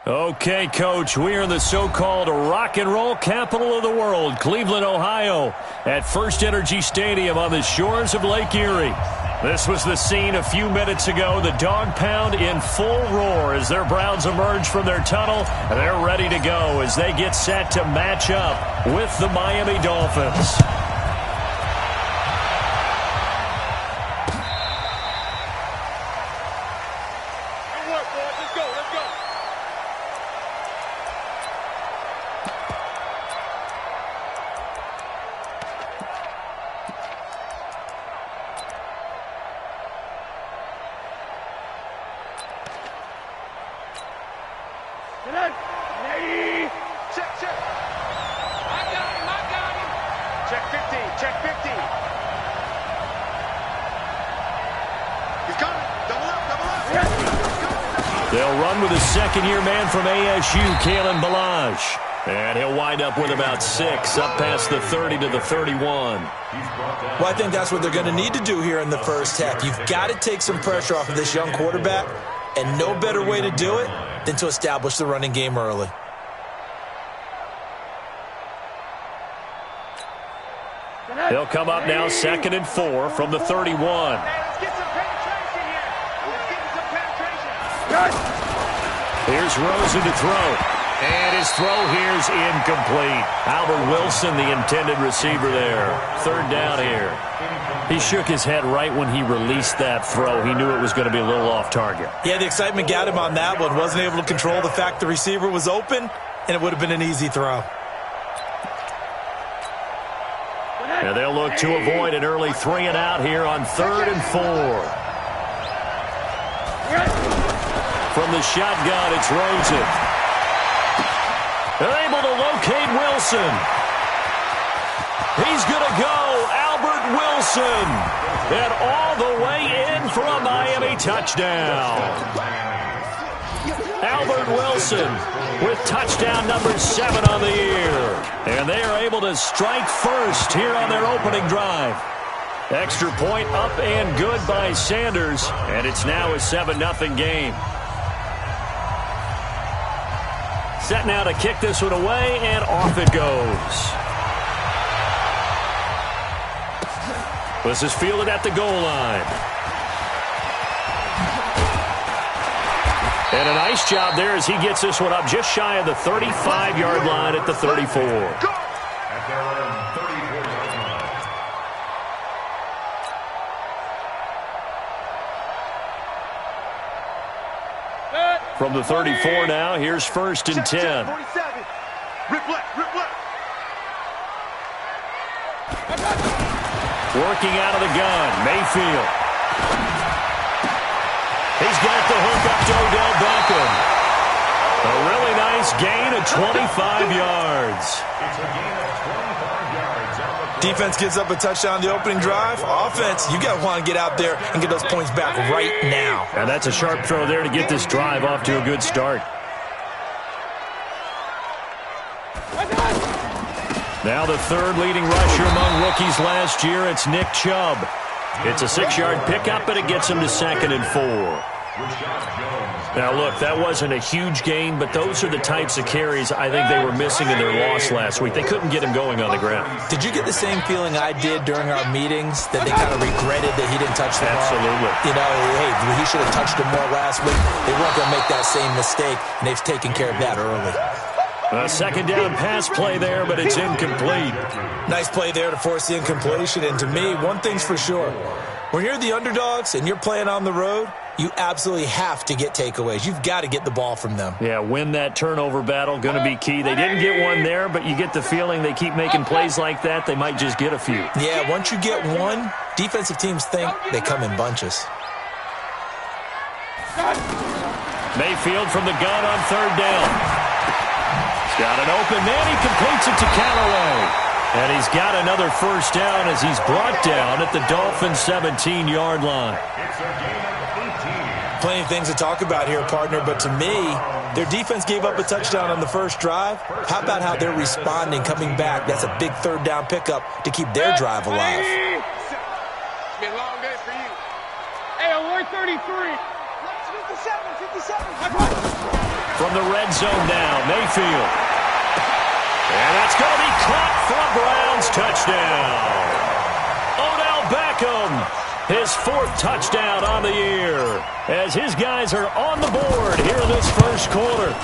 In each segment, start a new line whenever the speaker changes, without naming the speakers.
Okay, Coach, we are in the so-called rock and roll capital of the world, Cleveland, Ohio, at First Energy Stadium on the shores of Lake Erie. This was the scene a few minutes ago, the dog pound in full roar as their Browns emerge from their tunnel, and they're ready to go as they get set to match up with the Miami Dolphins.
They'll run with a second-year man from ASU, pinkyBballin's. And he'll wind up with about 6, up past the 30 to the 31.
Well, I think that's what they're going to need to do here in the first half. You've got to take some pressure off of this young quarterback, and no better way to do it than to establish the running game early.
They'll come up now 2nd and 4 from the 31. Here's Rosen to throw. And his throw here's incomplete. Albert Wilson, the intended receiver there. 3rd down here.
He shook his head right when he released that throw. He knew it was going to be a little off target.
Yeah, the excitement got him on that one. Wasn't able to control the fact the receiver was open, and it would have been an easy throw.
And they'll look to avoid an early 3 and out here on 3rd and 4. From the shotgun, it's Rosen. They're able to locate Wilson. He's going to go, Albert Wilson. And all the way in for a Miami touchdown. Albert Wilson with touchdown number 7 on the year. And they are able to strike first here on their opening drive. Extra point up and good by Sanders. And it's now a 7-0 game. Set now to kick this one away, and off it goes. This is fielded at the goal line. And a nice job there as he gets this one up just shy of the 35-yard line at the 34. From the 34 now, here's 1st and 10.
Rip left, rip left.
Working out of the gun, Mayfield. He's got the hook up to Odell Beckham. A really nice gain of 25 yards.
It's a gain of 25 yards.
Defense gives up a touchdown the opening drive. Offense, you got to want to get out there and get those points back right now.
And that's a sharp throw there to get this drive off to a good start. Now the 3rd leading rusher among rookies last year, it's Nick Chubb. It's a 6-yard pickup, but it gets him to 2nd and 4. Now, look, that wasn't a huge gain, but those are the types of carries I think they were missing in their loss last week. They couldn't get him going on the ground.
Did you get the same feeling I did during our meetings, that they kind of regretted that he didn't touch the ball?
Absolutely.
You know, hey, he should have touched him more last week. They weren't going to make that same mistake, and they've taken care of that early.
A 2nd down pass play there, but it's incomplete.
Nice play there to force the incompletion, and to me, one thing's for sure. When you're the underdogs and you're playing on the road, you absolutely have to get takeaways. You've got to get the ball from them.
Yeah, win that turnover battle, going to be key. They didn't get one there, but you get the feeling they keep making plays like that, they might just get a few.
Yeah, once you get one, defensive teams think they come in bunches.
Mayfield from the gun on 3rd down. He's got an open man. He completes it to Callaway. And he's got another 1st down as he's brought down at the Dolphins' 17-yard line.
Plenty of things to talk about here, partner, but to me, their defense gave up a touchdown on the first drive. How about how they're responding, coming back? That's a big 3rd down pickup to keep their drive alive.
It's been a long day for you. Hey, on 133. 57.
from the red zone now. Mayfield. And that's going to be caught for a Browns touchdown. Odell Beckham, his 4th touchdown on the year, as his guys are on the board here in this first quarter.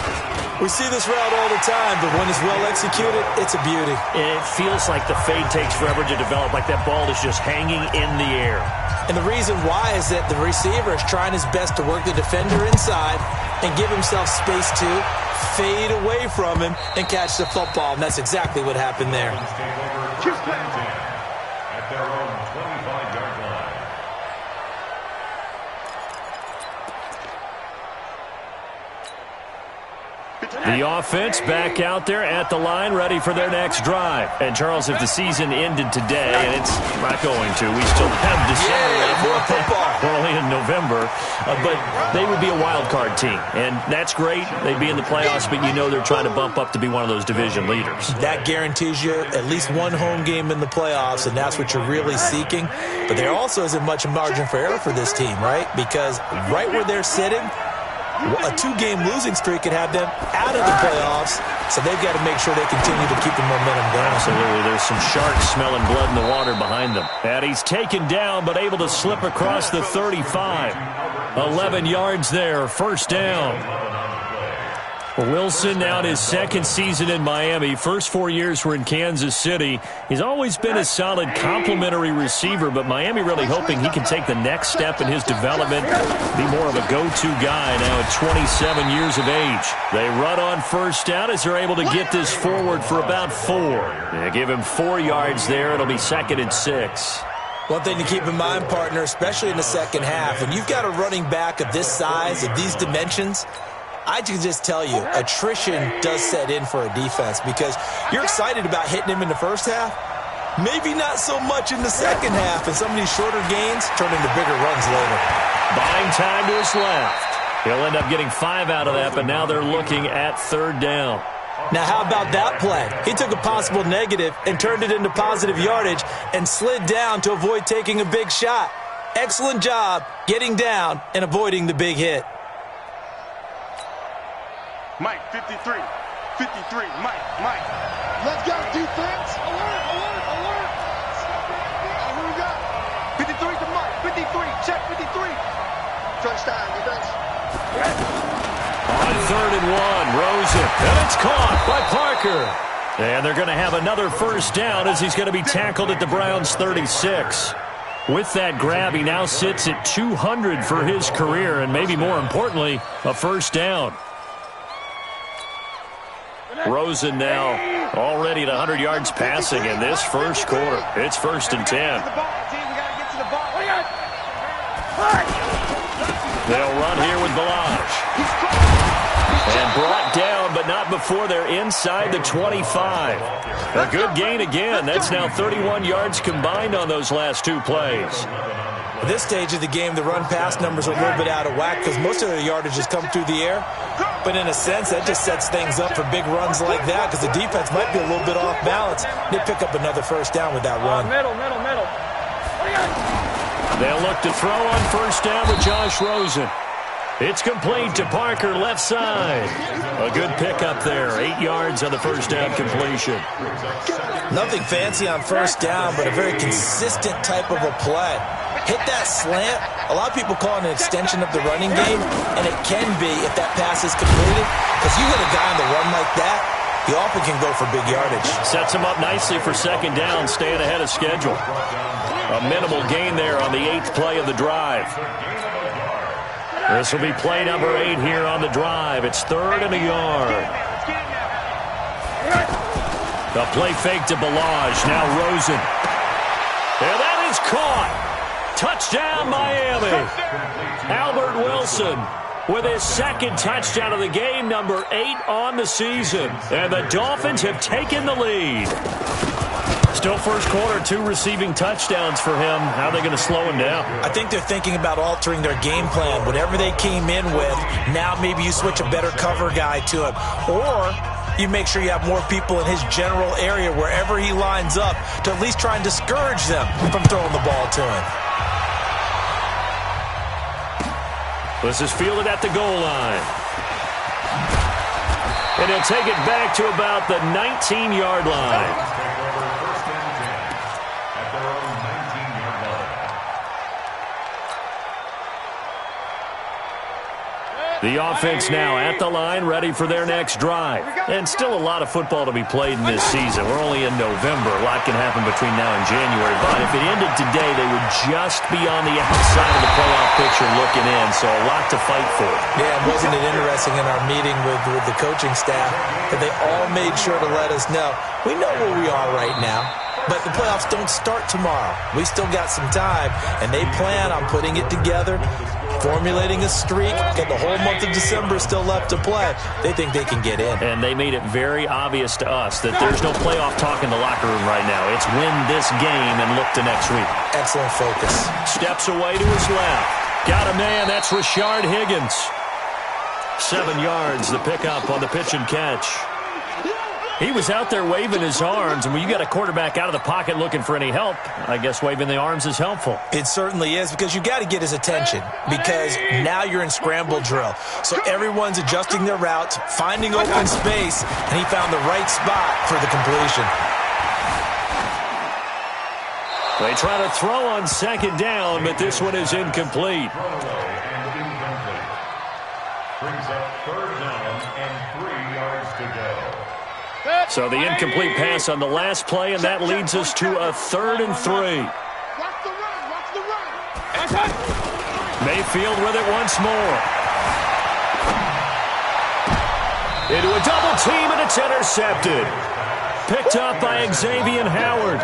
We see this route all the time, but when it's well executed, it's a beauty.
It feels like the fade takes forever to develop, like that ball is just hanging in the air.
And the reason why is that the receiver is trying his best to work the defender inside and give himself space to fade away from him and catch the football, and that's exactly what happened there.
At their own 25-yard line.
The offense back out there at the line, ready for their next drive. And, Charles, if the season ended today, and it's not going to, we still have December.
More football.
We're only in November. But they would be a wild card team. And that's great. They'd be in the playoffs, but you know they're trying to bump up to be one of those division leaders.
That guarantees you at least one home game in the playoffs, and that's what you're really seeking. But there also isn't much margin for error for this team, right? Because right where they're sitting, a 2-game losing streak could have them out of the playoffs, so they've got to make sure they continue to keep the momentum going.
Absolutely. There's some sharks smelling blood in the water behind them. And he's taken down, but able to slip across the 35. 11 yards there, first down. Wilson now in his 2nd season in Miami. First 4 years were in Kansas City. He's always been a solid complementary receiver, but Miami really hoping he can take the next step in his development, be more of a go-to guy now at 27 years of age. They run on first down as they're able to get this forward for about 4. They give him 4 yards there. It'll be 2nd and 6.
One thing to keep in mind, partner, especially in the second half, when you've got a running back of this size, of these dimensions, I can just tell you, attrition does set in for a defense because you're excited about hitting him in the first half. Maybe not so much in the second half, and some of these shorter gains turn into bigger runs later.
Buying time to his left. He'll end up getting 5 out of that, but now they're looking at 3rd down.
Now, how about that play? He took a possible negative and turned it into positive yardage and slid down to avoid taking a big shot. Excellent job getting down and avoiding the big hit.
Mike, 53. 53, Mike. Let's go, defense. Alert, alert, alert. Who we got? 53 to Mike. 53, check 53. Touchdown, defense.
On 3rd and 1, Rosen. And it's caught by Parker. And they're going to have another first down as he's going to be tackled at the Browns' 36. With that grab, he now sits at 200 for his career, and maybe more importantly, a first down. Rosen now already at 100 yards passing in this first quarter. It's 1st and 10. They'll run here with Balaj. And brought down, but not before they're inside the 25. A good gain again. That's now 31 yards combined on those last 2 plays.
At this stage of the game, the run-pass numbers are a little bit out of whack because most of their yardage has come through the air. But in a sense, that just sets things up for big runs like that because the defense might be a little bit off balance. They pick up another first down with that run.
Middle.
They'll look to throw on first down with Josh Rosen. It's complete to Parker, left side. A good pickup there. 8 yards on the first down completion.
Nothing fancy on first down, but a very consistent type of a play. Hit that slant. A lot of people call it an extension of the running game, and it can be if that pass is completed. Because you hit a guy on the run like that, he often can go for big yardage.
Sets him up nicely for 2nd down, staying ahead of schedule. A minimal gain there on the 8th play of the drive. This will be play number 8 here on the drive. It's 3rd and a yard. The play fake to Balaj. Now Rosen. And that is caught. Touchdown, Miami. Albert Wilson with his 2nd touchdown of the game, number 8 on the season. And the Dolphins have taken the lead. Still first quarter, 2 receiving touchdowns for him. How are they going to slow him down?
I think they're thinking about altering their game plan. Whatever they came in with, now maybe you switch a better cover guy to him. Or you make sure you have more people in his general area wherever he lines up to at least try and discourage them from throwing the ball to him.
This is fielded at the goal line. And he'll take it back to about the 19-yard line. The offense now at the line, ready for their next drive. And still a lot of football to be played in this season. We're only in November. A lot can happen between now and January. But if it ended today, they would just be on the outside of the playoff picture looking in. So a lot to fight for.
Yeah, wasn't it interesting in our meeting with the coaching staff that they all made sure to let us know, we know where we are right now. But the playoffs don't start tomorrow. We still got some time, and they plan on putting it together, formulating a streak, got the whole month of December still left to play. They think they can get in.
And they made it very obvious to us that there's no playoff talk in the locker room right now. It's win this game and look to next week.
Excellent focus.
Steps away to his left. Got a man. That's Rashard Higgins. 7 yards, the pickup on the pitch and catch. He was out there waving his arms, and when you got a quarterback out of the pocket looking for any help, I guess waving the arms is helpful.
It certainly is, because you got to get his attention, because now you're in scramble drill. So everyone's adjusting their routes, finding open space, and he found the right spot for the completion.
They try to throw on second down, but this one is incomplete.
Brings up third down and 3 yards to go.
So the incomplete pass on the last play, and that leads us to a 3rd and 3.
Watch the run, watch the run.
Mayfield with it once more. Into a double team, and it's intercepted. Picked up by Xavier Howard.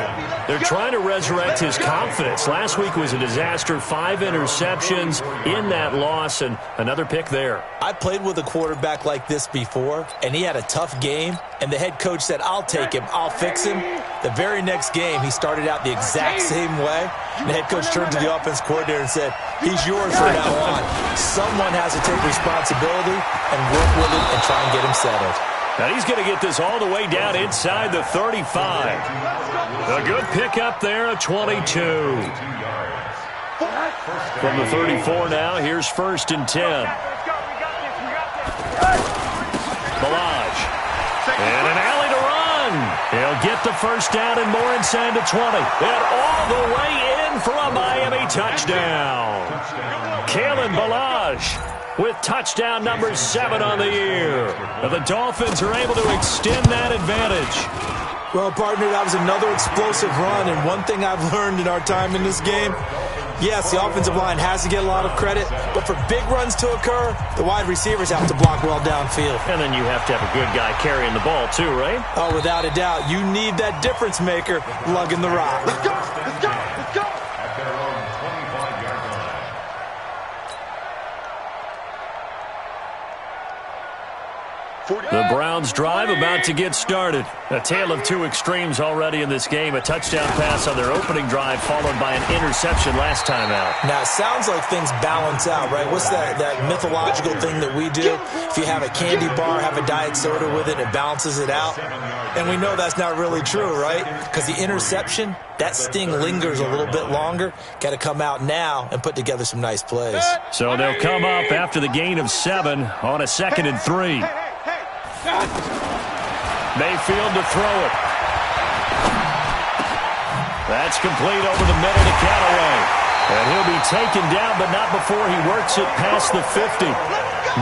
They're trying to resurrect his confidence. Last week was a disaster. 5 interceptions in that loss, and another pick there.
I played with a quarterback like this before, and he had a tough game, and the head coach said, I'll take him, I'll fix him. The very next game, he started out the exact same way. And the head coach turned to the offense coordinator and said, he's yours from now on. Someone has to take responsibility and work with him and try and get him settled.
And he's going to get this all the way down inside the 35. A good pickup there, a 22. From the 34 now, here's 1st and 10. Balaj. And an alley to run. He'll get the first down and more inside the 20. And all the way in for a Miami touchdown. Kalen Balaj with touchdown number 7 on the year. The Dolphins are able to extend that advantage.
Well, partner, that was another explosive run, and one thing I've learned in our time in this game, yes, the offensive line has to get a lot of credit, but for big runs to occur, the wide receivers have to block well downfield.
And then you have to have a good guy carrying the ball too, right?
Oh, without a doubt. You need that difference maker lugging the rock.
Let's go, let's go, let's go.
At their own 25-yard line.
The Browns drive about to get started. A tale of 2 extremes already in this game. A touchdown pass on their opening drive followed by an interception last time out.
Now, it sounds like things balance out, right? What's that mythological thing that we do? If you have a candy bar, have a diet soda with it, it balances it out. And we know that's not really true, right? Because the interception, that sting lingers a little bit longer. Got to come out now and put together some nice plays.
So they'll come up after the gain of 7 on a 2nd and 3. Mayfield to throw it. That's complete over the middle to Callaway. And he'll be taken down, but not before he works it past the 50.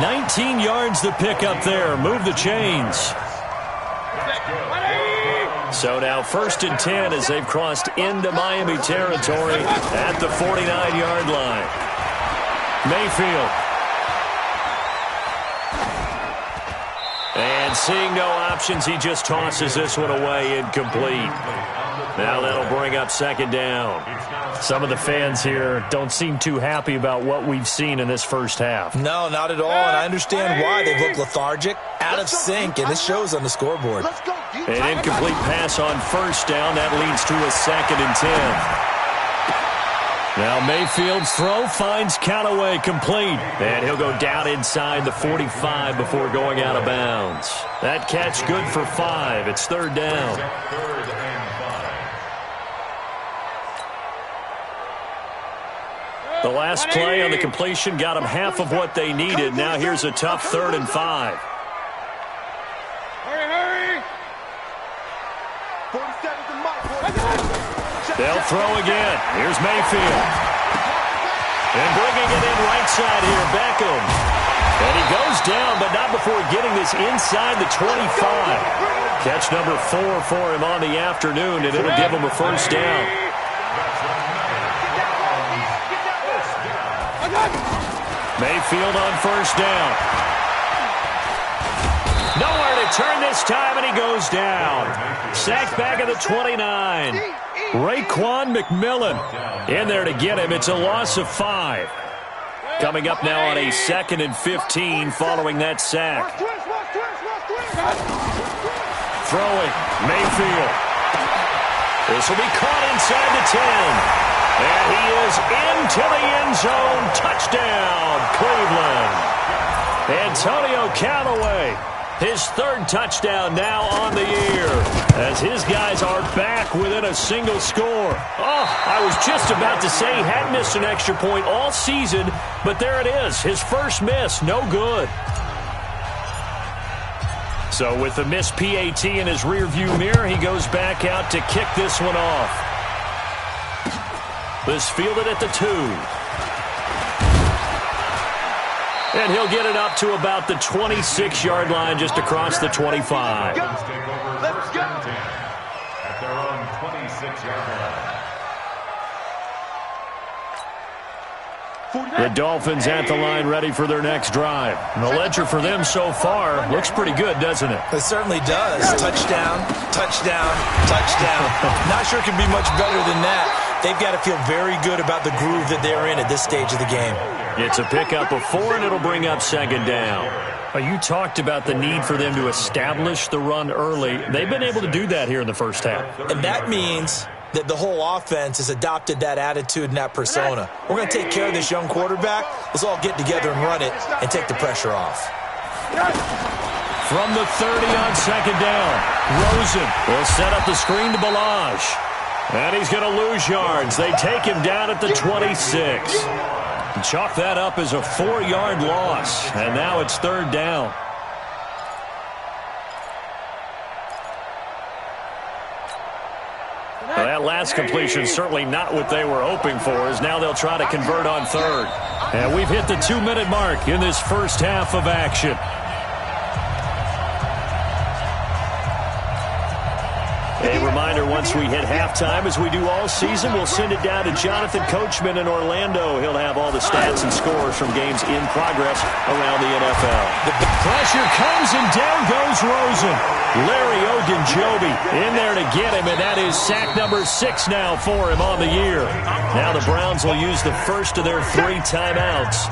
19 yards the pickup there. Move the chains. So now 1st and 10 as they've crossed into Miami territory at the 49-yard line. Mayfield. And seeing no options, he just tosses this one away, incomplete. Now that'll bring up 2nd down. Some of the fans here don't seem too happy about what we've seen in this first half.
No, not at all, and I understand why. They look lethargic, out of sync, and it shows on the scoreboard.
An incomplete pass on 1st down. That leads to a 2nd and 10. Now Mayfield's throw finds Callaway complete. And he'll go down inside the 45 before going out of bounds. That catch good for 5. It's 3rd down. The last play on the completion got them half of what they needed. Now here's a tough 3rd and 5. They'll throw again. Here's Mayfield. And bringing it in right side here, Beckham. And he goes down, but not before getting this inside the 25. Catch number 4 for him on the afternoon, and it'll give him a first down. Mayfield on first down. Nowhere to turn this time, and he goes down. Sacked back at the 29. Raekwon McMillan in there to get him. It's a loss of 5. Coming up now on a 2nd and 15 following that sack. Throwing, Mayfield. This will be caught inside the 10. And he is into the end zone. Touchdown, Cleveland. Antonio Callaway, his 3rd touchdown now on the year, as his guys are back within a single score. Oh, I was just about to say he had missed an extra point all season, but there it is, his first miss, no good. So with the missed PAT in his rearview mirror, he goes back out to kick this one off. This fielded at the 2. And he'll get it up to about the 26-yard line, just across the 25.
Let's go. At their own 26-yard line.
The Dolphins at the line, ready for their next drive. And the ledger for them so far looks pretty good, doesn't it?
It certainly does. Touchdown, touchdown, touchdown. Not sure it can be much better than that. They've got to feel very good about the groove that they're in at this stage of the game.
It's a pickup of 4, and it'll bring up 2nd down. You talked about the need for them to establish the run early. They've been able to do that here in the first half.
And that means that the whole offense has adopted that attitude and that persona. We're going to take care of this young quarterback. Let's all get together and run it and take the pressure off.
From the 30 on 2nd down, Rosen will set up the screen to Ballage. And he's going to lose yards. They take him down at the 26. Chalk that up as a 4-yard loss. And now it's 3rd down. Well, that last completion certainly not what they were hoping for, as now they'll try to convert on 3rd. And we've hit the 2-minute mark in this first half of action. A reminder, once we hit halftime, as we do all season, we'll send it down to Jonathan Coachman in Orlando. He'll have all the stats and scores from games in progress around the NFL. The pressure comes, and down goes Rosen. Larry Ogunjobi in there to get him, and that is sack number 6 now for him on the year. Now the Browns will use the first of their 3 timeouts.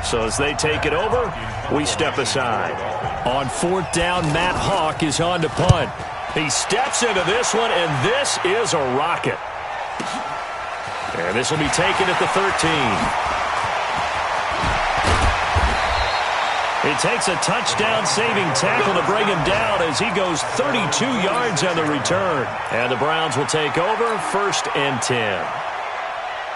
So as they take it over, we step aside. On 4th down, Matt Hawk is on to punt. He steps into this one, and this is a rocket. And this will be taken at the 13. It takes a touchdown-saving tackle to bring him down as he goes 32 yards on the return. And the Browns will take over, 1st and 10.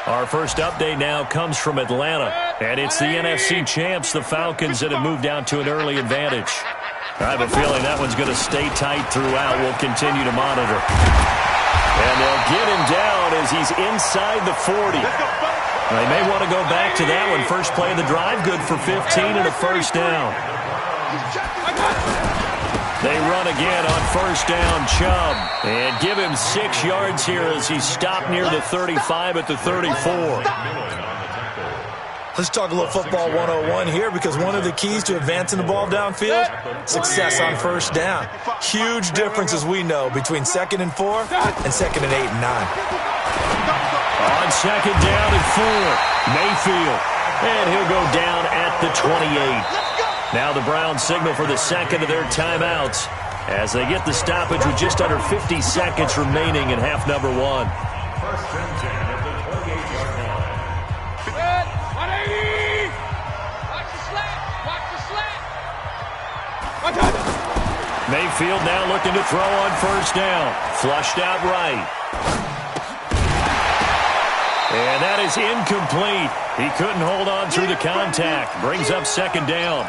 Our first update now comes from Atlanta, and it's the NFC champs, the Falcons, that have moved out to an early advantage. I have a feeling that one's going to stay tight throughout. We'll continue to monitor. And they'll get him down as he's inside the 40. They may want to go back to that one. First play of the drive, good for 15 and a first down. They run again on 1st down, Chubb. And give him 6 yards here as he's stopped near the 35 at the 34.
Let's talk a little football 101 here, because one of the keys to advancing the ball downfield, success on 1st down. Huge difference, as we know, between 2nd and 4 and 2nd and 8 and 9.
On 2nd down and 4, Mayfield. And he'll go down at the 28. Now the Browns signal for the 2nd of their timeouts as they get the stoppage with just under 50 seconds remaining in half number 1.
1st and 10 at the 28-yard line.
Mayfield now looking to throw on 1st down. Flushed out right. And that is incomplete. He couldn't hold on through the contact. Brings up 2nd down.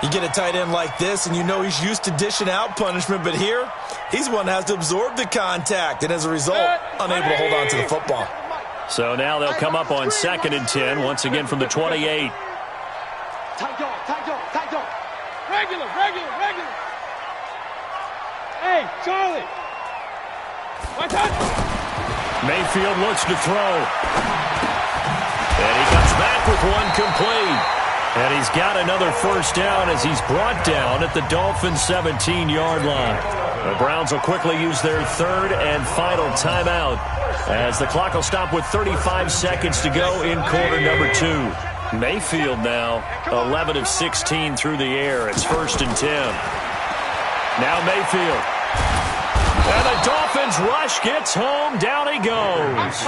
You get a tight end like this, and you know he's used to dishing out punishment, but here, he's one that has to absorb the contact, and as a result, unable to hold on to the football.
So now they'll come up on 2nd and 10, once again from the 28.
Tight dog, tight dog, tight dog. Regular. Hey, Charlie. Watch out.
Mayfield looks to throw. And he comes back with one complete. And he's got another first down as he's brought down at the Dolphins' 17-yard line. The Browns will quickly use their 3rd and final timeout as the clock will stop with 35 seconds to go in quarter number 2. Mayfield now 11 of 16 through the air. It's 1st and 10. Now Mayfield. And the Dolphins rush gets home. Down he goes.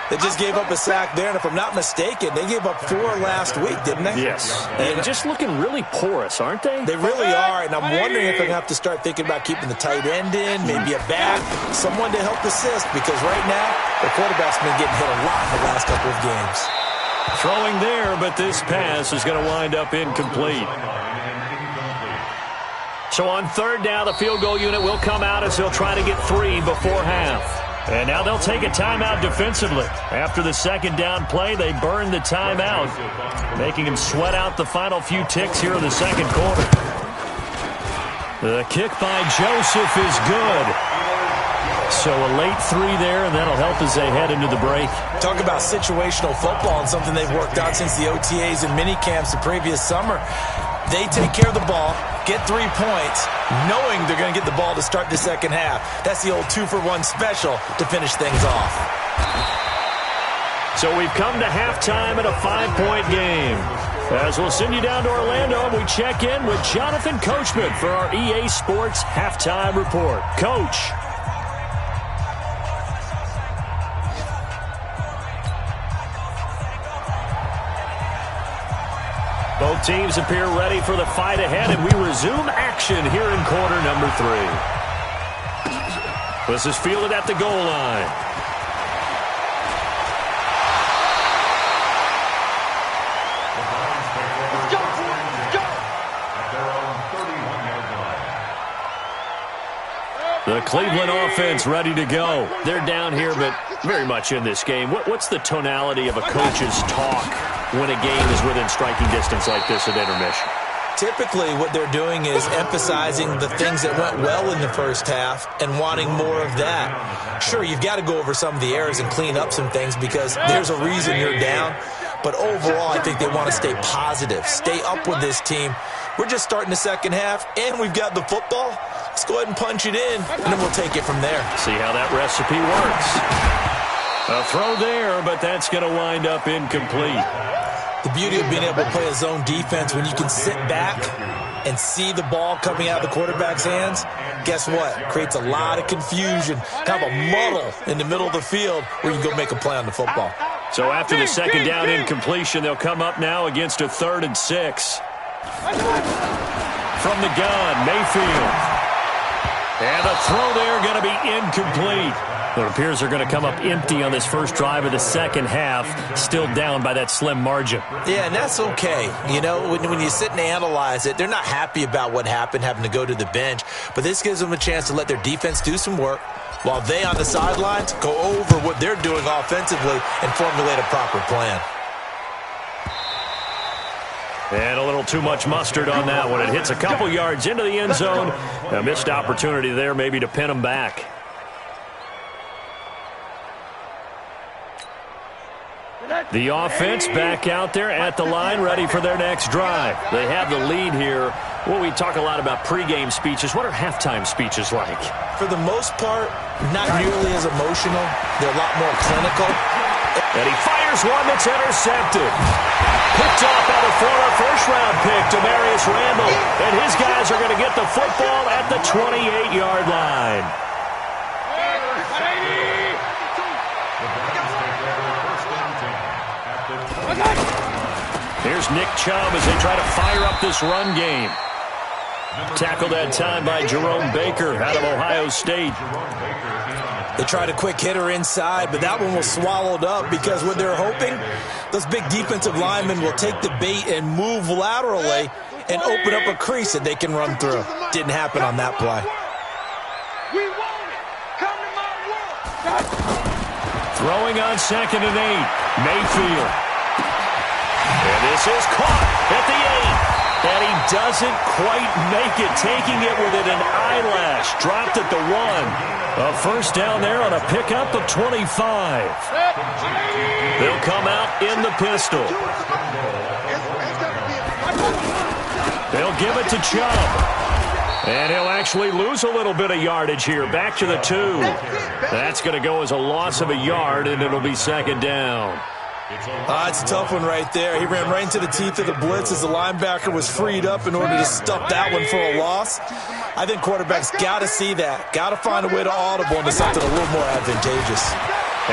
They just gave up a sack there, and if I'm not mistaken, they gave up 4 last week, didn't they?
Yes. And just looking really porous, aren't they?
They really are, and I'm wondering if they're going to have to start thinking about keeping the tight end in, maybe a back, someone to help assist, because right now, the quarterback's been getting hit a lot in the last couple of games.
Throwing there, but this pass is going to wind up incomplete. So on 3rd down, the field goal unit will come out as he'll try to get 3 before half. And now they'll take a timeout defensively. After the 2nd down play, they burn the timeout, making him sweat out the final few ticks here in the 2nd quarter. The kick by Joseph is good. So a late 3 there, and that'll help as they head into the break.
Talk about situational football and something they've worked out since the OTAs and mini camps the previous summer. They take care of the ball, get 3 points, knowing they're going to get the ball to start the 2nd half. That's the old 2-for-1 special to finish things off.
So we've come to halftime in a 5-point game. As we'll send you down to Orlando, and we check in with Jonathan Coachman for our EA Sports Halftime Report. Coach. Both teams appear ready for the fight ahead, and we resume action here in quarter number 3. This is fielded at the goal line. The Cleveland offense ready to go. They're down here, but very much in this game. What's the tonality of a coach's talk when a game is within striking distance like this at intermission?
Typically, what they're doing is emphasizing the things that went well in the first half and wanting more of that. Sure, you've got to go over some of the errors and clean up some things because there's a reason you're down. But overall, I think they want to stay positive, stay up with this team. We're just starting the 2nd half, and we've got the football. Let's go ahead and punch it in, and then we'll take it from there.
See how that recipe works. A throw there, but that's going to wind up incomplete.
The beauty of being able to play a zone defense when you can sit back and see the ball coming out of the quarterback's hands, guess what? Creates a lot of confusion, kind of a muddle in the middle of the field where you can go make a play on the football.
So after the 2nd down incompletion, they'll come up now against a 3rd and 6. From the gun, Mayfield. And the throw there going to be incomplete. It appears they're going to come up empty on this first drive of the 2nd half, still down by that slim margin.
Yeah, and that's okay. You know, when you sit and analyze it, they're not happy about what happened, having to go to the bench. But this gives them a chance to let their defense do some work while they on the sidelines go over what they're doing offensively and formulate a proper plan.
And a little too much mustard on that one. It hits a couple yards into the end zone. A missed opportunity there maybe to pin them back. The offense back out there at the line, ready for their next drive. They have the lead here. Well, we talk a lot about pregame speeches. What are halftime speeches like?
For the most part, not nearly as emotional. They're a lot more clinical.
And he fires one that's intercepted. Picked off by the former first-round pick, Demarius Randall. And his guys are going to get the football at the 28-yard line. Here's Nick Chubb as they try to fire up this run game. Tackled that time by Jerome Baker out of Ohio State.
They tried a quick hitter inside, but that one was swallowed up because what they're hoping, those big defensive linemen will take the bait and move laterally and open up a crease that they can run through. Didn't happen on that play.
We want it. Come to my world.
Throwing on 2nd and 8. Mayfield. And this is caught at the 8. And he doesn't quite make it, taking it within an eyelash. Dropped at the 1. A first down there on a pickup of 25. They'll come out in the pistol. They'll give it to Chubb. And he'll actually lose a little bit of yardage here. Back to the 2. That's going to go as a loss of a yard, and it'll be 2nd down.
It's a tough one right there. He ran right into the teeth of the blitz as the linebacker was freed up in order to stop that one for a loss. I think quarterbacks got to see that. Got to find a way to audible into something a little more advantageous.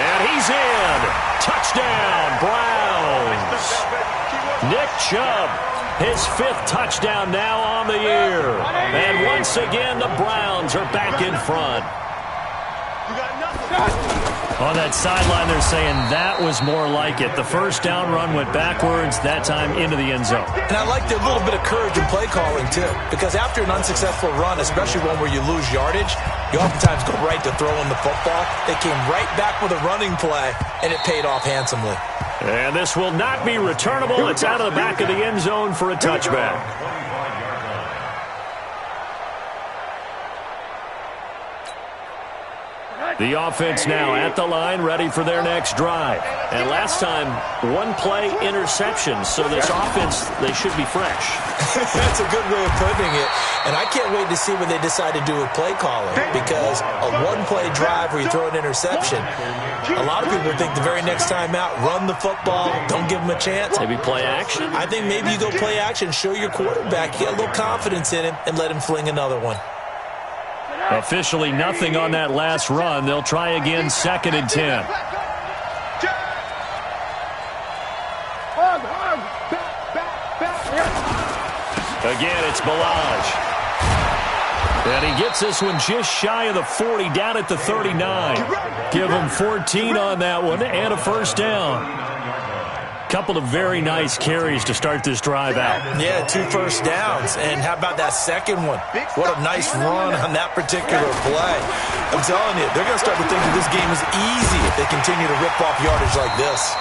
And he's in. Touchdown, Browns. Nick Chubb, his 5th touchdown now on the year. And once again, the Browns are back in front. On that sideline, they're saying that was more like it. The first down run went backwards, that time into the end zone.
And I like the little bit of courage in play calling, too. Because after an unsuccessful run, especially one where you lose yardage, you oftentimes go right to throwing the football. They came right back with a running play, and it paid off handsomely.
And this will not be returnable. It's out of the back of the end zone for a touchback. The offense now at the line, ready for their next drive. And last time, 1-play interception. So this offense, they should be fresh.
That's a good way of putting it. And I can't wait to see what they decide to do with play calling. Because a 1-play drive where you throw an interception, a lot of people think the very next time out, run the football, don't give them a chance.
Maybe play action?
I think maybe you go play action, show your quarterback, get a little confidence in him, and let him fling another one.
Officially nothing on that last run. They'll try again, 2nd and 10. Again, it's Balaj. And he gets this one just shy of the 40, down at the 39. Give him 14 on that one and a first down. Couple of very nice carries to start this drive out.
Yeah, 2 first downs. And how about that second one? What a nice run on that particular play. I'm telling you, they're going to start to think that this game is easy if they continue to rip off yardage like this.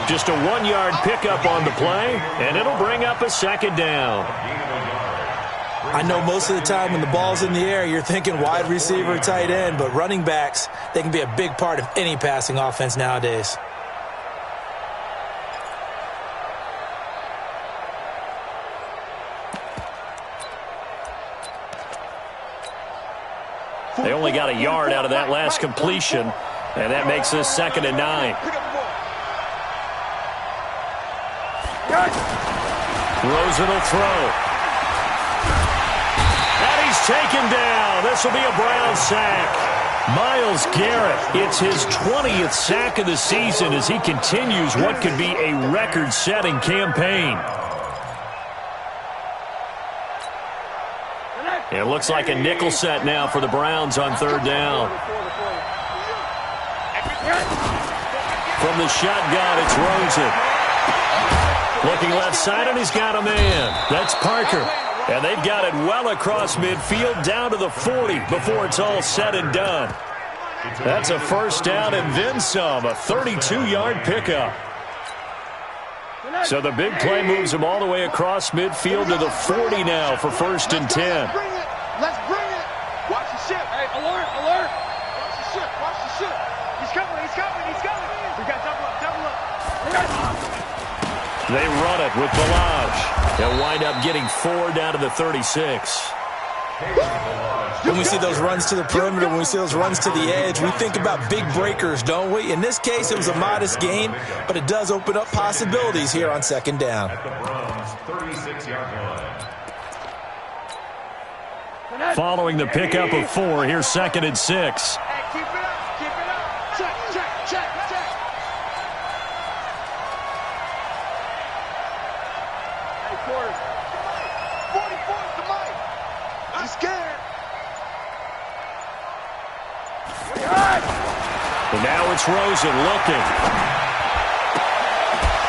Just a 1-yard pickup on the play, and it'll bring up a 2nd down.
I know most of the time when the ball's in the air, you're thinking wide receiver, tight end, but running backs, they can be a big part of any passing offense nowadays.
They only got a yard out of that last completion, and that makes this 2nd and 9. Rosen will throw. And he's taken down. This will be a Brown sack. Myles Garrett, it's his 20th sack of the season as he continues what could be a record-setting campaign. It looks like a nickel set now for the Browns on 3rd down. From the shotgun, it's Rosen. Looking left side, and he's got a man. That's Parker. And they've got it well across midfield, down to the 40 before it's all said and done. That's a first down and then some, a 32-yard pickup. So the big play moves him all the way across midfield to the 40 now for 1st and 10.
Let's bring it. Watch the ship. Hey, alert, alert. Watch the ship, watch the ship. He's coming, he's coming, he's coming. We got double up, double up.
They run it with Balaj. They'll wind up getting 4 down to the 36.
When we see those runs to the perimeter, when we see those runs to the edge, we think about big breakers, don't we? In this case, it was a modest gain, but it does open up possibilities here on 2nd down.
Following the pickup of 4, here's 2nd and 6.
Hey, keep it up, keep it up. Check, check, check, check. Hey, quarters. 44 to Mike. I'm scared.
And now it's Rosen looking.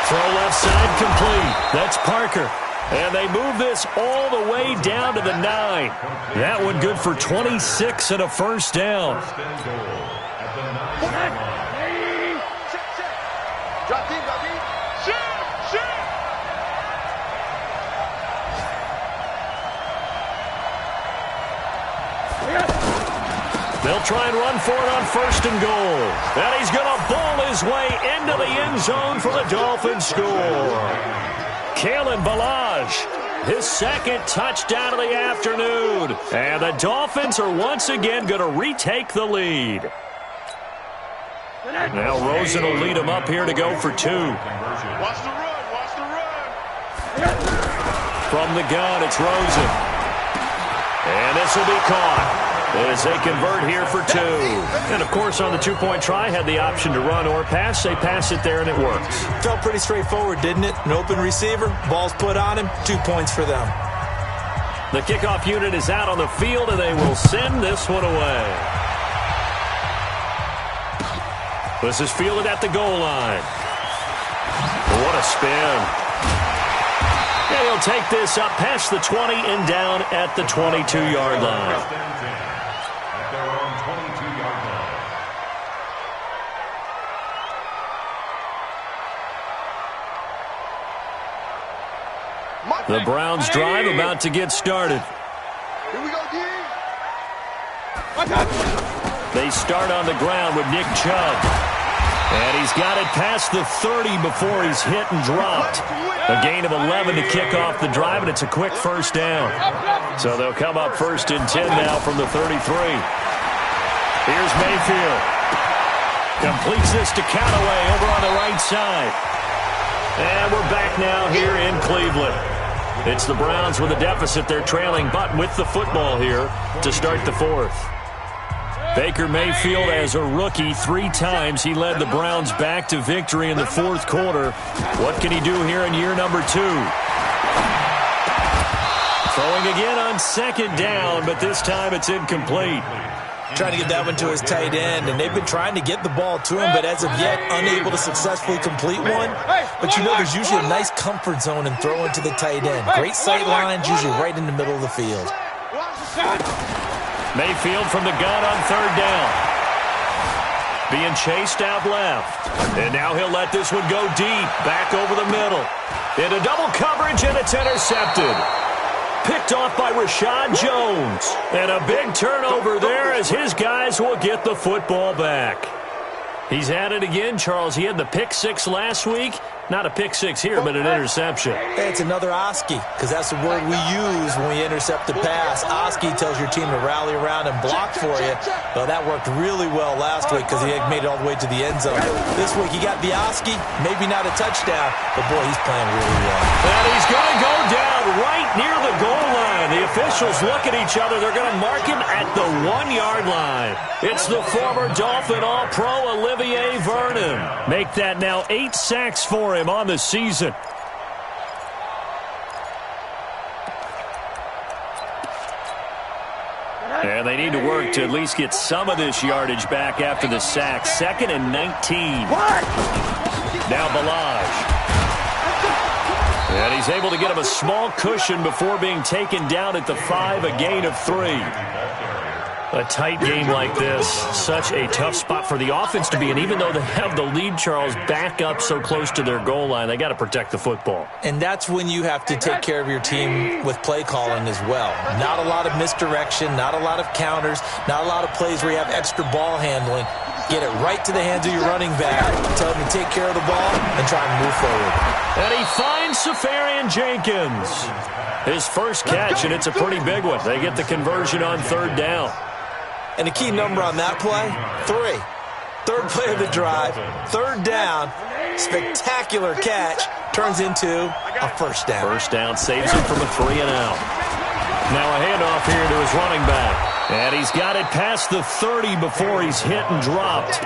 Throw left side complete. That's Parker. And they move this all the way down to the 9. That one good for 26 and a first down. They'll try and run for it on 1st and goal. And he's going to bowl his way into the end zone for the Dolphins score. pinkyBballin's, his second touchdown of the afternoon. And the Dolphins are once again going to retake the lead. Now Rosen will lead them up here to go for 2.
Watch the run, watch the run.
From the gun, it's Rosen. And this will be caught as they convert here for 2. And, of course, on the 2-point try, had the option to run or pass. They pass it there, and it works.
Felt pretty straightforward, didn't it? An open receiver, ball's put on him, 2 points for them.
The kickoff unit is out on the field, and they will send this one away. This is fielded at the goal line. What a spin. And he'll take this up past the 20 and down at the 22-yard line. The Browns drive about to get started.
Here we go, D.
They start on the ground with Nick Chubb. And he's got it past the 30 before he's hit and dropped. A gain of 11 to kick off the drive, and it's a quick first down. So they'll come up 1st and 10 now from the 33. Here's Mayfield. Completes this to Callaway over on the right side. And we're back now here in Cleveland. It's the Browns with a deficit. They're trailing, but with the football here to start the 4th. Baker Mayfield, as a rookie, 3 times he led the Browns back to victory in the 4th quarter. What can he do here in year number 2? Throwing again on 2nd down, but this time it's incomplete.
Trying to get that one to his tight end, and they've been trying to get the ball to him, but as of yet, unable to successfully complete one. But you know there's usually a nice comfort zone in throwing to the tight end. Great sight lines, usually right in the middle of the field.
Mayfield from the gun on 3rd down. Being chased out left. And now he'll let this one go deep, back over the middle. Into double coverage, and it's intercepted. Picked off by Rashad Jones. And a big turnover there as his guys will get the football back. He's at it again, Charles. He had the pick 6 last week. Not a pick 6 here, but an interception.
Hey, it's another Oski, because that's the word we use when we intercept the pass. Oski tells your team to rally around and block for you. Well, that worked really well last week because he made it all the way to the end zone. This week he got the Oski, maybe not a touchdown, but boy, he's playing really well.
And he's going to go down right near the goal line. The officials look at each other. They're going to mark him at the 1-yard line. It's the former Dolphin All-Pro Olivier Vernon. Make that now 8 sacks for him on the season. And they need to work to at least get some of this yardage back after the sack. 2nd and 19. Now Ballage. And he's able to get him a small cushion before being taken down at the 5, a gain of 3. A tight game like this, such a tough spot for the offense to be in. Even though they have the lead, Charles, back up so close to their goal line, they got to protect the football.
And that's when you have to take care of your team with play calling as well. Not a lot of misdirection, not a lot of counters, not a lot of plays where you have extra ball handling. Get it right to the hands of your running back, tell him to take care of the ball, and try and move forward.
And he finds Safarian Jenkins. His first catch, and it's a pretty big one. They get the conversion on 3rd down.
And the key number on that play, 3. 3rd play of the drive, 3rd down, spectacular catch, turns into a first down.
First down saves him from a 3-and-out. Now a handoff here to his running back. And he's got it past the 30 before he's hit and dropped.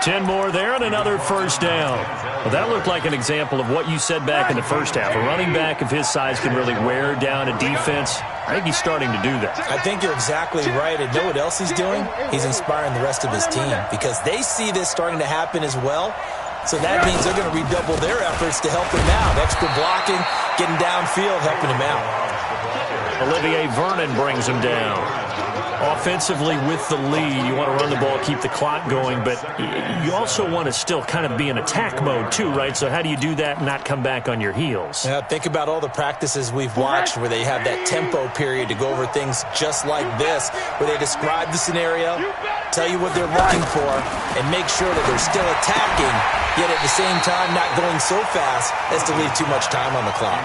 10 more there and another first down. Well, that looked like an example of what you said back in the first half. A running back of his size can really wear down a defense. I think he's starting to do that.
I think you're exactly right. And know what else he's doing? He's inspiring the rest of his team because they see this starting to happen as well. So that means they're going to redouble their efforts to help him out. Extra blocking, getting downfield, helping him out.
Olivier Vernon brings him down. Offensively with the lead, you want to run the ball, keep the clock going, but you also want to still kind of be in attack mode too, right? So how do you do that and not come back on your heels?
Yeah, think about all the practices we've watched where they have that tempo period to go over things just like this, where they describe the scenario, tell you what they're looking for, and make sure that they're still attacking, yet at the same time not going so fast as to leave too much time on the clock.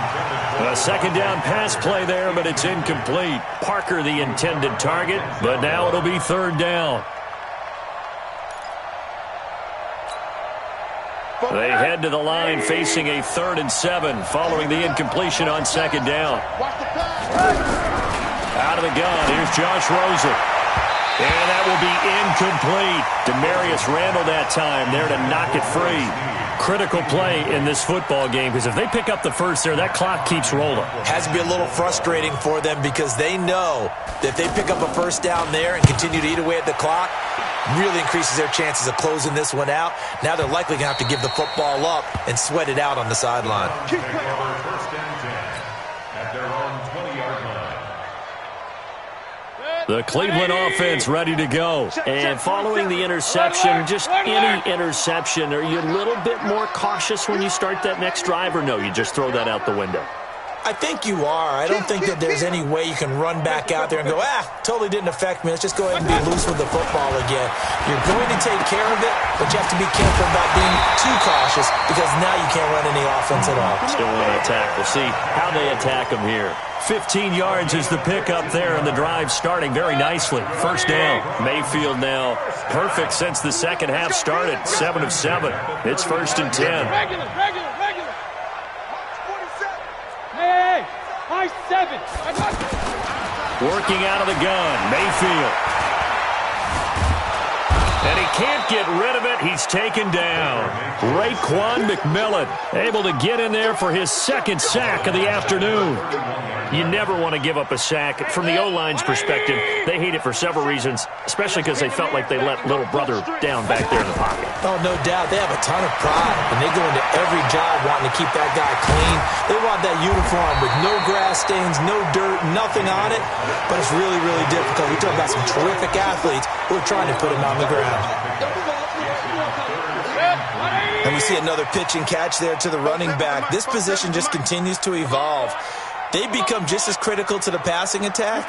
A second down pass play there, but it's incomplete. Parker the intended target, but now it'll be third down. They head to the line facing a 3rd and 7 following the incompletion on second down. Out of the gun, here's Josh Rosen. And that will be incomplete. Demarius Randall that time there to knock it free. Critical play in this football game because if they pick up the first there, that clock keeps rolling.
Has to be a little frustrating for them because they know that if they pick up a first down there and continue to eat away at the clock, really increases their chances of closing this one out. Now they're likely going to have to give the football up and sweat it out on the sideline.
The Cleveland offense ready to go. And following the interception, just any interception, are you a little bit more cautious when you start that next drive, or no, you just throw that out the window?
I think you are. I don't think that there's any way you can run back out there and go, totally didn't affect me. Let's just go ahead and be loose with the football again. You're going to take care of it, but you have to be careful about being too cautious because now you can't run any offense at all.
Still want to attack. We'll see how they attack them here. 15 yards is the pickup there, and the drive starting very nicely. First down. Mayfield now perfect since the second half started. 7 of 7. It's 1st and 10.
Regular. Hey, high 7. I got you.
Working out of the gun, Mayfield. And he can't get rid of it. He's taken down. Raekwon McMillan able to get in there for his 2nd sack of the afternoon. You never want to give up a sack. From the O-line's perspective, they hate it for several reasons, especially because they felt like they let little brother down back there in the pocket.
Oh, no doubt. They have a ton of pride, and they go into every job wanting to keep that guy clean. They want that uniform with no grass stains, no dirt, nothing on it, but it's really, really difficult. We talk about some terrific athletes who are trying to put him on the ground. And we see another pitch and catch there to the running back. This position just continues to evolve. They become just as critical to the passing attack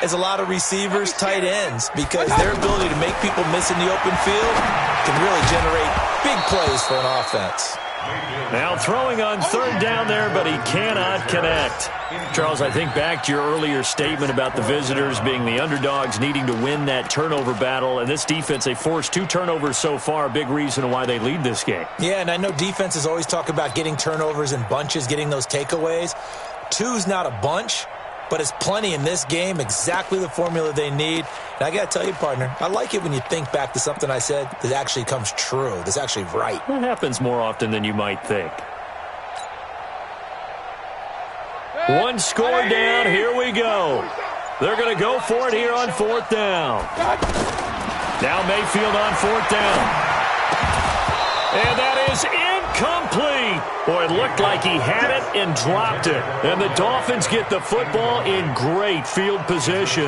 as a lot of receivers, tight ends, because their ability to make people miss in the open field can really generate big plays for an offense.
Now throwing on 3rd down there, but he cannot connect. Charles, I think back to your earlier statement about the visitors being the underdogs needing to win that turnover battle. And this defense, they forced 2 turnovers so far, a big reason why they lead this game.
Yeah, and I know defenses always talk about getting turnovers in bunches, getting those takeaways. 2's not a bunch, but it's plenty in this game, exactly the formula they need. And I got to tell you, partner, I like it when you think back to something I said that actually comes true, that's actually right.
That happens more often than you might think. 1 score down, here we go. They're going to go for it here on 4th down. Now Mayfield on 4th down. And that is incomplete. Boy, it looked like he had it and dropped it. And the Dolphins get the football in great field position.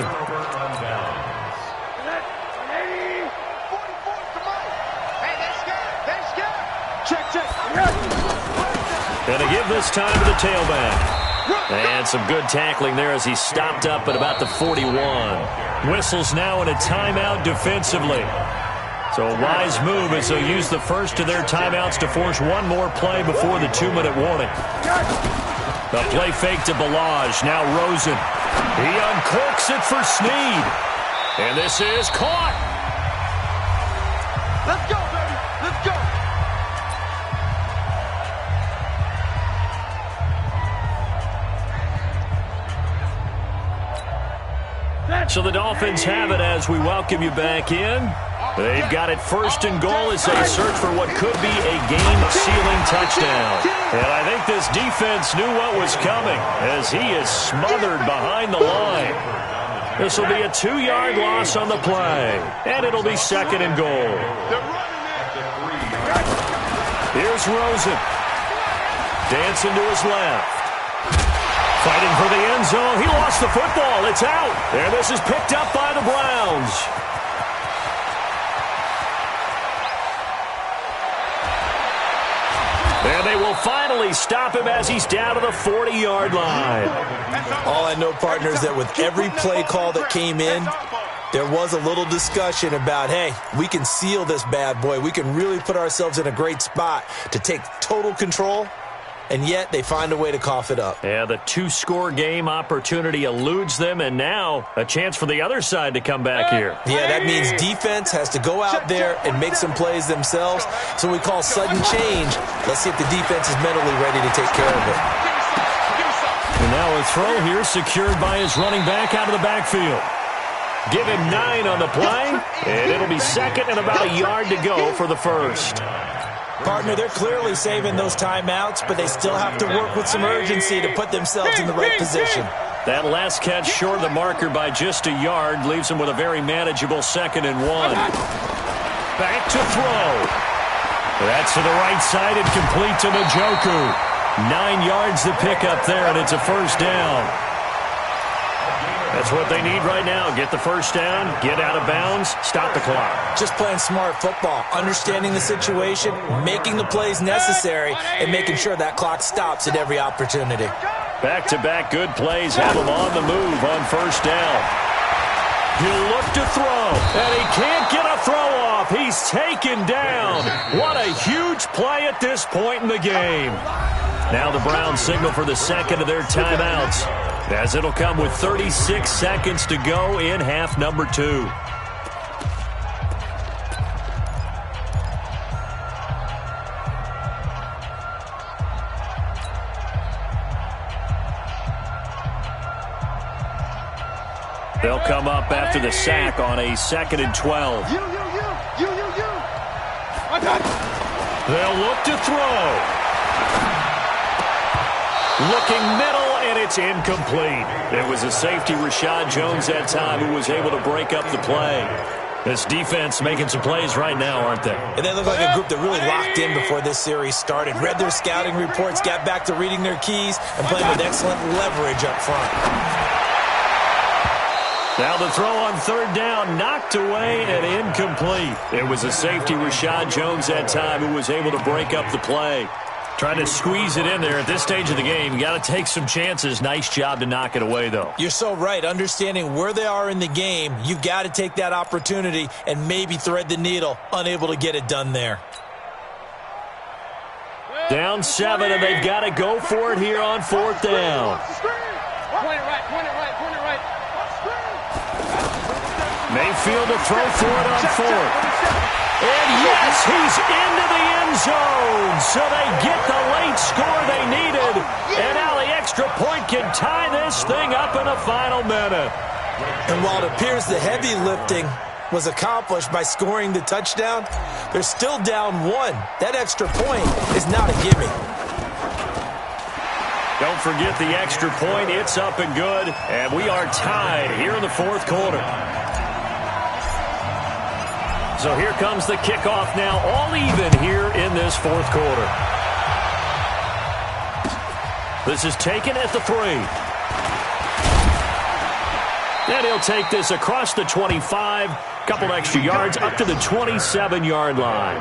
And to give this time to the tailback. And some good tackling there as he stopped up at about the 41. Whistles now in a timeout defensively. So a wise move as they'll use the first of their timeouts to force one more play before the 2-minute warning. The play fake to Ballage. Now Rosen. He uncorks it for Snead. And this is caught.
Let's go, baby. Let's go.
So the Dolphins have it as we welcome you back in. They've got it 1st and goal as they search for what could be a game-sealing touchdown. And I think this defense knew what was coming as he is smothered behind the line. This will be a 2-yard loss on the play, and it'll be 2nd and goal. Here's Rosen. Dancing to his left. Fighting for the end zone. He lost the football. It's out. And this is picked up by the Browns. And they will finally stop him as he's down to the 40-yard line.
All I know, partner, is that with every play call that came in, there was a little discussion about, hey, we can seal this bad boy. We can really put ourselves in a great spot to take total control, and yet they find a way to cough it up.
Yeah, the two-score game opportunity eludes them, and now a chance for the other side to come back here.
Yeah, that means defense has to go out there and make some plays themselves. So we call sudden change. Let's see if the defense is mentally ready to take care of it.
And now a throw here secured by his running back out of the backfield. Give him 9 on the play, and it'll be second and about a yard to go for the first.
Partner, they're clearly saving those timeouts, but they still have to work with some urgency to put themselves in the right position.
That last catch short of the marker by just a yard leaves them with a very manageable 2nd and 1. Back to throw. That's to the right side and complete to Njoku. 9 yards to pick up there, and it's a first down. That's what they need right now. Get the first down, get out of bounds, stop the clock.
Just playing smart football, understanding the situation, making the plays necessary, and making sure that clock stops at every opportunity.
Back-to-back good plays have him on the move on first down. He'll look to throw, and he can't get a throw off. He's taken down. What a huge play at this point in the game. Now the Browns signal for the second of their timeouts, as it'll come with 36 seconds to go in half number 2. They'll come up after the sack on a 2nd and 12. They'll look to throw. Looking middle, and it's incomplete. It was a safety, Rashad Jones, that time, who was able to break up the play. This defense making some plays right now, aren't they?
And they look like a group that really locked in before this series started. Read their scouting reports, got back to reading their keys, and playing with excellent leverage up front.
Now the throw on 3rd down, knocked away and incomplete. It was a safety, Rashad Jones, that time, who was able to break up the play. Trying to squeeze it in there at this stage of the game. You got to take some chances. Nice job to knock it away, though.
You're so right. Understanding where they are in the game, you've got to take that opportunity and maybe thread the needle. Unable to get it done there.
Down 7, and they've got to go for it here on 4th down.
Point it right.
Mayfield will throw for it on 4th. And yes, he's into the end zone. So they get the late score they needed. And now the extra point can tie this thing up in the final minute.
And while it appears the heavy lifting was accomplished by scoring the touchdown, they're still down 1. That extra point is not a gimme.
Don't forget the extra point. It's up and good. And we are tied here in the 4th quarter. So here comes the kickoff now, all even here in this 4th quarter. This is taken at the 3. And he'll take this across the 25, couple extra yards, up to the 27-yard line.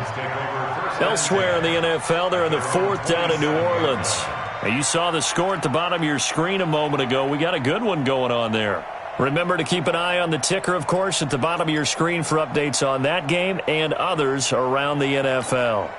Elsewhere in the NFL, they're in the 4th down in New Orleans. Now, you saw the score at the bottom of your screen a moment ago. We got a good one going on there. Remember to keep an eye on the ticker, of course, at the bottom of your screen for updates on that game and others around the NFL.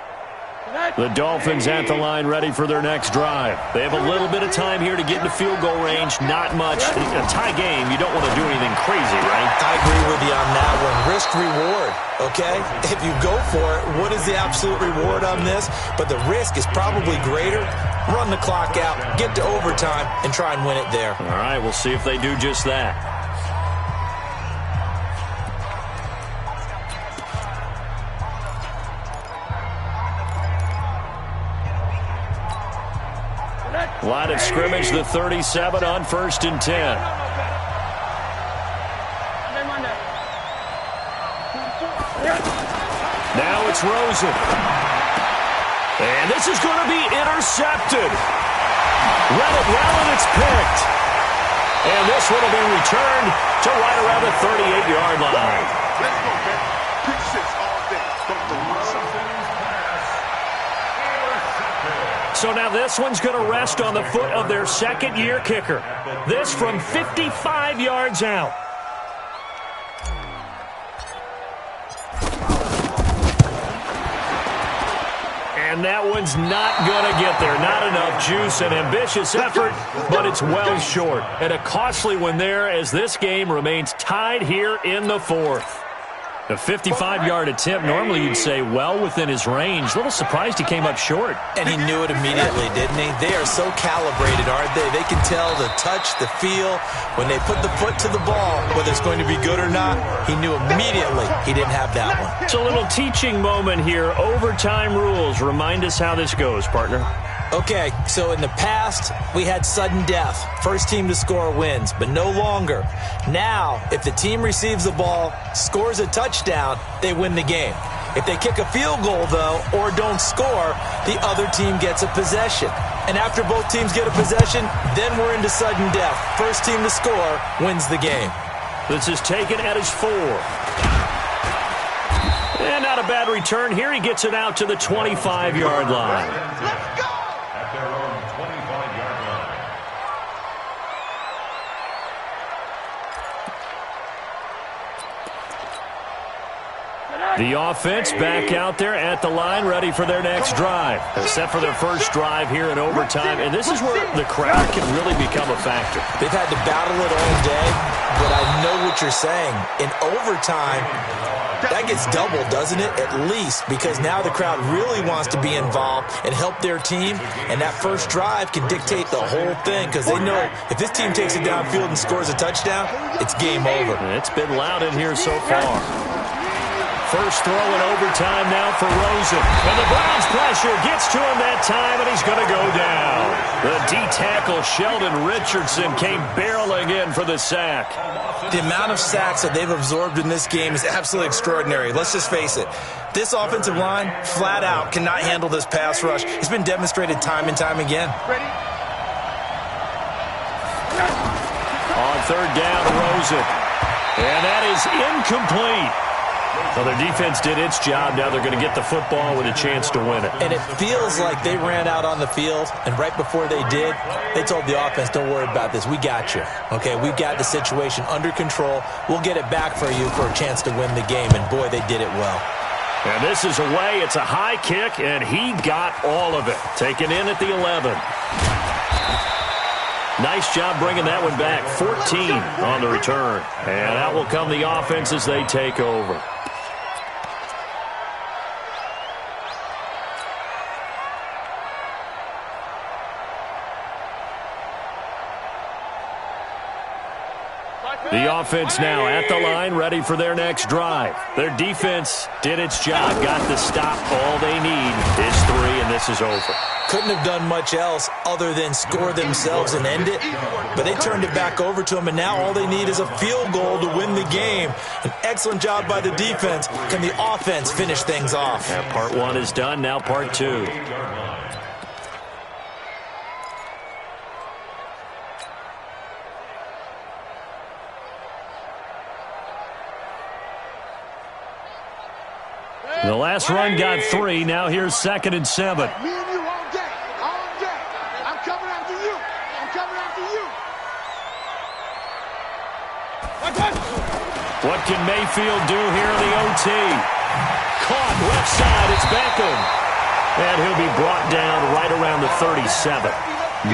The Dolphins at the line ready for their next drive. They have a little bit of time here to get into field goal range, not much. In a tie game, you don't want to do anything crazy, right?
I agree with you on that one. Risk-reward, okay? If you go for it, what is the absolute reward on this? But the risk is probably greater. Run the clock out, get to overtime, and try and win it there.
All right, we'll see if they do just that. Line of scrimmage, the 37 on 1st and 10. Now it's Rosen. And this is going to be intercepted. Read it well, and it's picked. And this one will be returned to right around the 38-yard line.
Let's go, man. Pick six all day. Don't throw something.
So now this one's going to rest on the foot of their second-year kicker. This from 55 yards out. And that one's not going to get there. Not enough juice. An ambitious effort, but it's well short. And a costly one there as this game remains tied here in the fourth. A 55-yard attempt, normally you'd say well within his range. A little surprised he came up short.
And he knew it immediately, didn't he? They are so calibrated, aren't they? They can tell the touch, the feel. When they put the foot to the ball, whether it's going to be good or not, he knew immediately he didn't have that one.
It's a little teaching moment here. Overtime rules. Remind us how this goes, partner.
Okay, so in the past, we had sudden death. First team to score wins, but no longer. Now, if the team receives the ball, scores a touchdown, they win the game. If they kick a field goal, though, or don't score, the other team gets a possession. And after both teams get a possession, then we're into sudden death. First team to score wins the game.
This is taken at his 4. And not a bad return here. He gets it out to the 25-yard line.
Let's go!
The offense back out there at the line, ready for their next drive. Set for their first drive here in overtime, and this is where the crowd can really become a factor.
They've had to battle it all day, but I know what you're saying. In overtime, that gets doubled, doesn't it? At least, because now the crowd really wants to be involved and help their team, and that first drive can dictate the whole thing because they know if this team takes it downfield and scores a touchdown, it's game over.
It's been loud in here so far. First throw in overtime now for Rosen. And the Browns pressure gets to him that time, and he's going to go down. The D-tackle Sheldon Richardson came barreling in for the sack.
The amount of sacks that they've absorbed in this game is absolutely extraordinary. Let's just face it. This offensive line, flat out, cannot handle this pass rush. It's been demonstrated time and time again.
Ready?
On third down, Rosen. And that is incomplete. So their defense did its job. Now they're going to get the football with a chance to win it.
And it feels like they ran out on the field, and right before they did, they told the offense, don't worry about this. We got you. Okay, we've got the situation under control. We'll get it back for you for a chance to win the game. And, boy, they did it well.
And this is away. It's a high kick, and he got all of it. Taken in at the 11. Nice job bringing that one back. 14 on the return. And out will come the offense as they take over. The offense now at the line, ready for their next drive. Their defense did its job, got the stop. All they need is 3, and this is over.
Couldn't have done much else other than score themselves and end it, but they turned it back over to them, and now all they need is a field goal to win the game. An excellent job by the defense. Can the offense finish things off?
Yeah, part 1 is done, now part 2. The last run got 3. Now here's 2nd and 7.
Me and you all day. All day. I'm coming after you. I'm coming after you.
What can Mayfield do here in the OT? Caught left side. It's Beckham. And he'll be brought down right around the 37.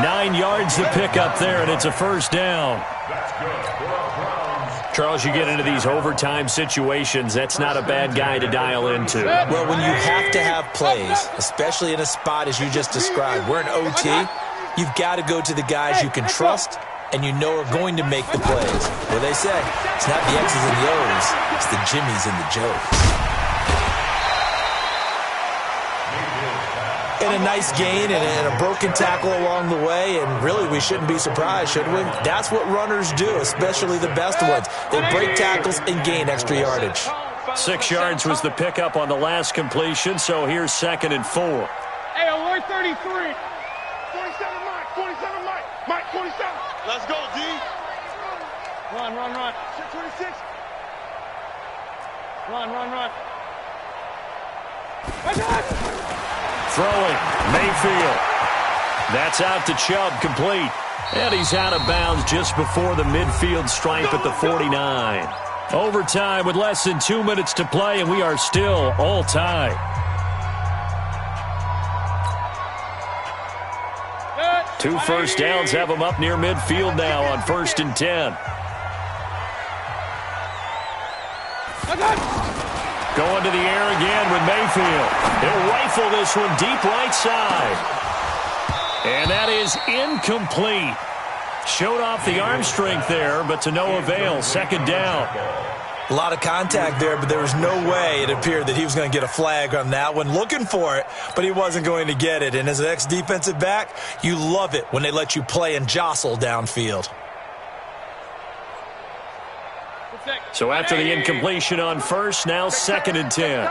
9 yards to pick up there, and it's a first down. Charles, you get into these overtime situations, that's not a bad guy to dial into.
Well, when you have to have plays, especially in a spot as you just described, we're in OT, you've got to go to the guys you can trust and you know are going to make the plays. What they say, it's not the X's and the O's, it's the Jimmies and the Joes. And a nice gain and a broken tackle along the way, and really we shouldn't be surprised, should we? That's what runners do, especially the best ones. They break tackles and gain extra yardage.
6 yards was the pickup on the last completion, so here's 2nd and 4.
Score 33. 27, Mike. 27, Mike. Mike, 27. Let's go, D. Run. 26. Run.
Throwing, Mayfield. That's out to Chubb, complete. And he's out of bounds just before the midfield stripe at the 49. Overtime with less than 2 minutes to play, and we are still all tied. Two first downs have them up near midfield now on 1st and 10. Going to the air again with Mayfield. He'll rifle this one deep right side. And that is incomplete. Showed off the arm strength there, but to no avail. 2nd down.
A lot of contact there, but there was no way it appeared that he was going to get a flag on that one. Looking for it, but he wasn't going to get it. And as an ex-defensive back, you love it when they let you play and jostle downfield.
So after the incompletion on 1st, now 2nd and 10.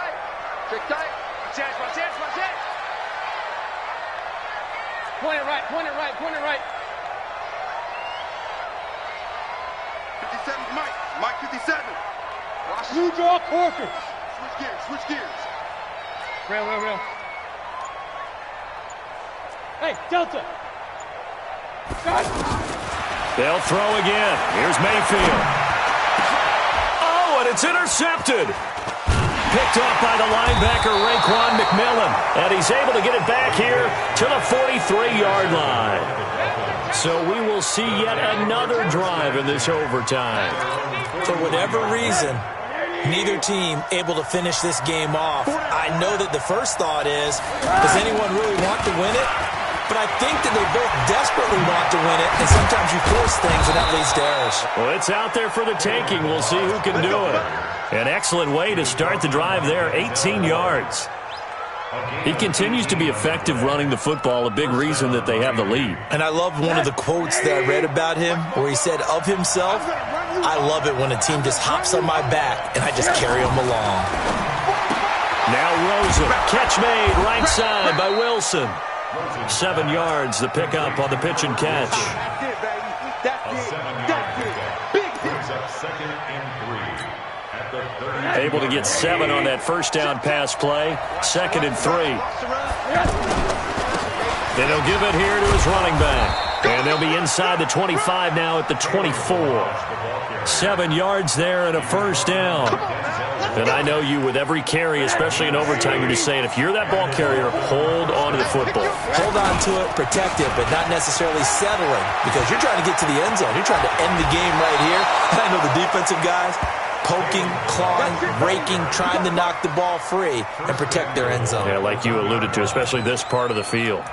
Point it right. 57, Mike 57. New draw quarter. Switch gears. Real. Hey, Delta.
They'll throw again. Here's Mayfield. Oh, and it's intercepted. Picked off by the linebacker, Raekwon McMillan. And he's able to get it back here to the 43-yard line. So we will see yet another drive in this overtime.
For whatever reason, neither team able to finish this game off. I know that the first thought is, does anyone really want to win it? But I think that they both desperately want to win it, and sometimes you force things, and that leads to errors.
Well, it's out there for the taking. We'll see who can do it. An excellent way to start the drive there, 18 yards. He continues to be effective running the football, a big reason that they have the lead.
And I love one of the quotes that I read about him where he said of himself, I love it when a team just hops on my back and I just carry them along.
Now Rosen, catch made right side by Wilson. 7 yards, the pickup on the pitch and catch. Able to get 7 on that first down pass play. 2nd and 3. Then he'll give it here to his running back. And they'll be inside the 25 now at the 24. 7 yards there and a first down. And I know you with every carry, especially in overtime, you're just saying, if you're that ball carrier, hold on to the football.
Hold on to it, protect it, but not necessarily settling, because you're trying to get to the end zone. You're trying to end the game right here. And I know the defensive guys poking, clawing, raking, trying to knock the ball free and protect their end zone.
Yeah, like you alluded to, especially this part of the field.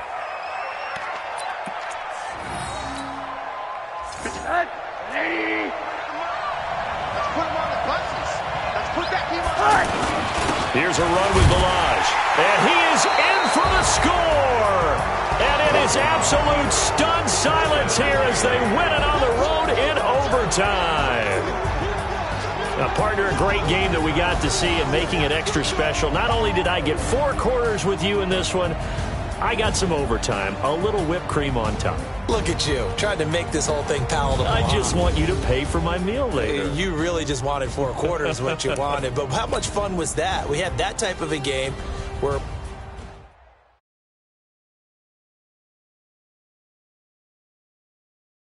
Here's a run with Ballage. And he is in for the score. And it is absolute stunned silence here as they win it on the road in overtime. Now, partner, a great game that we got to see and making it extra special. Not only did I get 4 quarters with you in this one, I got some overtime, a little whipped cream on top.
Look at you, trying to make this whole thing palatable.
I just want you to pay for my meal later.
You really just wanted 4 quarters, what you wanted. But how much fun was that? We had that type of a game.